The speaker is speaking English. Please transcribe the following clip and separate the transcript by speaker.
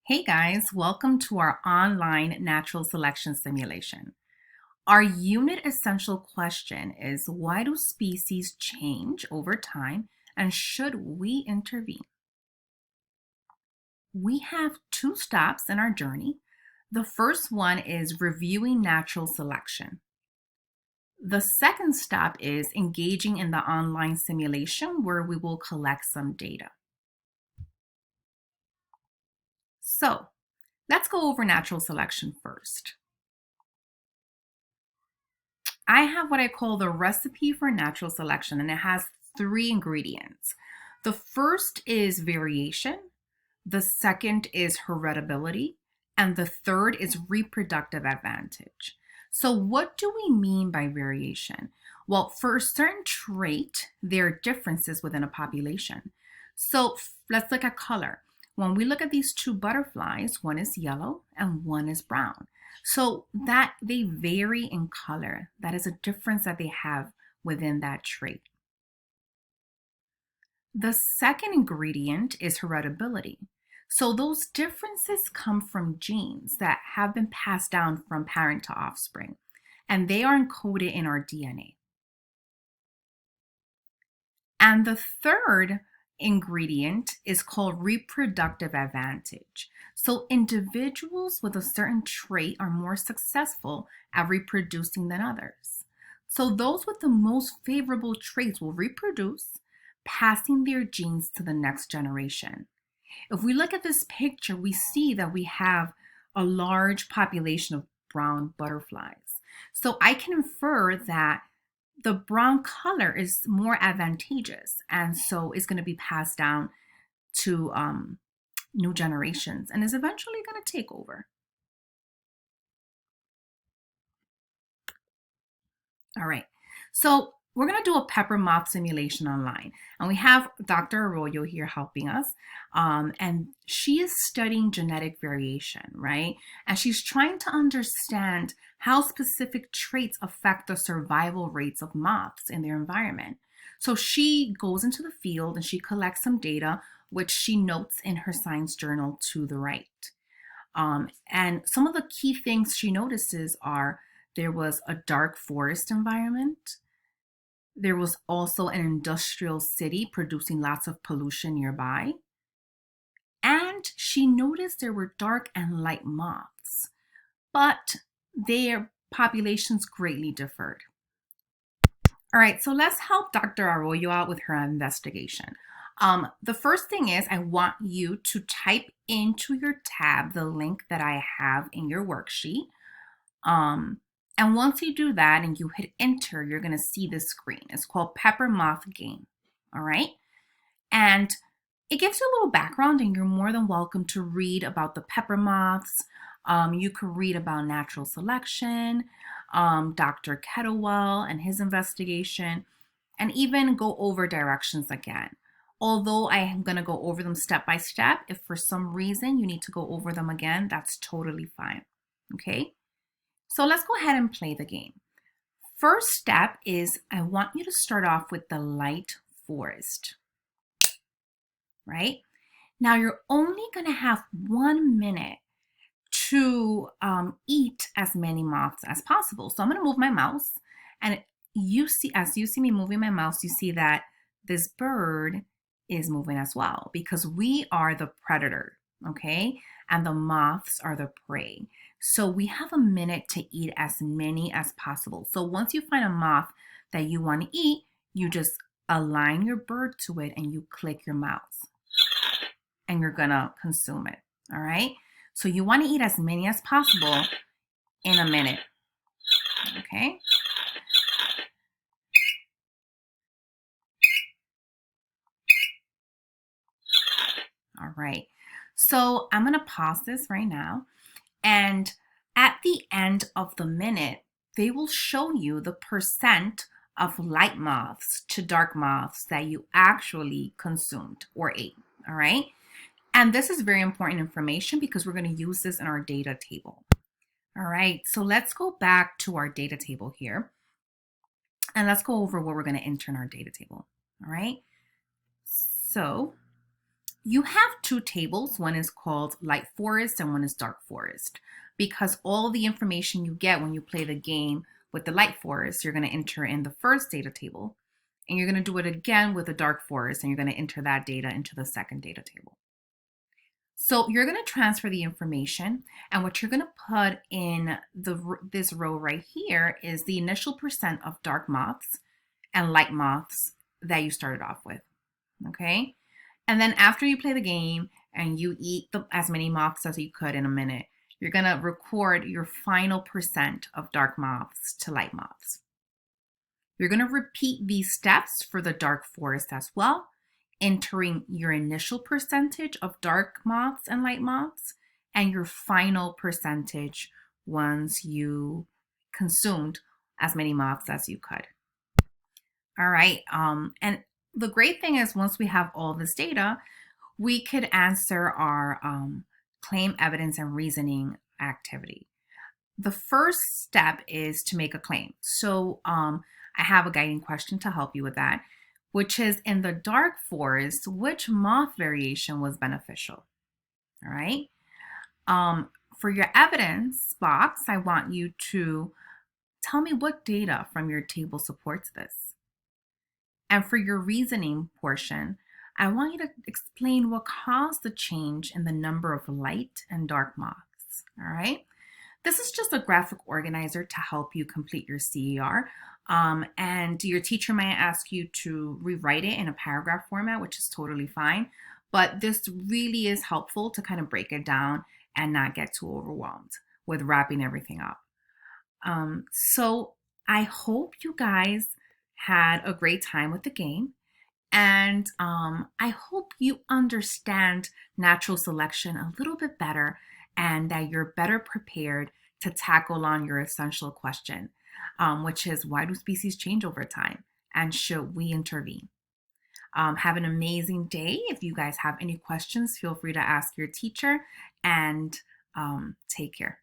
Speaker 1: Hey guys, welcome to our online natural selection simulation. Our unit essential question is, why do species change over time and should we intervene? We have two stops in our journey. The first one is reviewing natural selection. The second stop is engaging in the online simulation where we will collect some data. So let's go over natural selection first. I have what I call the recipe for natural selection, and it has three ingredients. The first is variation, the second is heritability, and the third is reproductive advantage. So, what do we mean by variation? Well, for a certain trait, there are differences within a population. So, let's look at color. When we look at these two butterflies, one is yellow and one is brown. So that they vary in color. That is a difference that they have within that trait. The second ingredient is heritability. So those differences come from genes that have been passed down from parent to offspring, and they are encoded in our DNA. And the third ingredient is called reproductive advantage. So individuals with a certain trait are more successful at reproducing than others. So those with the most favorable traits will reproduce, passing their genes to the next generation. If we look at this picture, we see that we have a large population of brown butterflies. So I can infer that the brown color is more advantageous, and so it's going to be passed down to new generations and is eventually going to take over. All right, so we're going to do a Peppermoth simulation online, and we have Dr. Arroyo here helping us, and she is studying genetic variation, right? And she's trying to understand how specific traits affect the survival rates of moths in their environment. So she goes into the field and she collects some data, which she notes in her science journal to the right. And some of the key things she notices are there was a dark forest environment. There was also an industrial city producing lots of pollution nearby. And she noticed there were dark and light moths, but their populations greatly differed. All right, so let's help Dr. Arroyo out with her investigation. The first thing is I want you to type into your tab the link that I have in your worksheet. And once you do that and you hit enter, you're going to see this screen. It's called Peppermoth Game. All right. And it gives you a little background, and you're more than welcome to read about the pepper moths. You could read about natural selection, Dr. Kettlewell and his investigation, and even go over directions again. Although I am going to go over them step by step, if for some reason you need to go over them again, that's totally fine. Okay? So let's go ahead and play the game. First step is I want you to start off with the light forest, right? Now you're only going to have 1 minute to eat as many moths as possible. So I'm going to move my mouse, and as you see me moving my mouse, you see that this bird is moving as well because we are the predator, okay? And the moths are the prey. So we have a minute to eat as many as possible. So once you find a moth that you want to eat, you just align your bird to it and you click your mouse and you're gonna consume it, all right? So you want to eat as many as possible in a minute, okay? All right, so I'm gonna pause this right now, and at the end of the minute, they will show you the percent of light moths to dark moths that you actually consumed or ate, all right? And this is very important information because we're going to use this in our data table. All right, so let's go back to our data table here, and let's go over what we're going to enter in our data table. All right, so You have two tables. One is called light forest and one is dark forest, because all the information you get when you play the game with the light forest, you're going to enter in the first data table, and you're going to do it again with the dark forest, and you're going to enter that data into the second data table. So you're going to transfer the information, and what you're going to put in this row right here is the initial percent of dark moths and light moths that you started off with, okay? And then after you play the game and you eat as many moths as you could in a minute, you're going to record your final percent of dark moths to light moths. You're going to repeat these steps for the dark forest as well, entering your initial percentage of dark moths and light moths and your final percentage once you consumed as many moths as you could. All right. And the great thing is once we have all this data, we could answer our claim, evidence, and reasoning activity. The first step is to make a claim. So I have a guiding question to help you with that, which is in the dark forest, which moth variation was beneficial? All right. For your evidence box, I want you to tell me what data from your table supports this. And for your reasoning portion, I want you to explain what caused the change in the number of light and dark moths. All right. This is just a graphic organizer to help you complete your CER. And your teacher might ask you to rewrite it in a paragraph format, which is totally fine. But this really is helpful to kind of break it down and not get too overwhelmed with wrapping everything up. So I hope you guys had a great time with the game. And I hope you understand natural selection a little bit better and that you're better prepared to tackle on your essential question, which is why do species change over time and should we intervene? Have an amazing day. If you guys have any questions, feel free to ask your teacher and take care.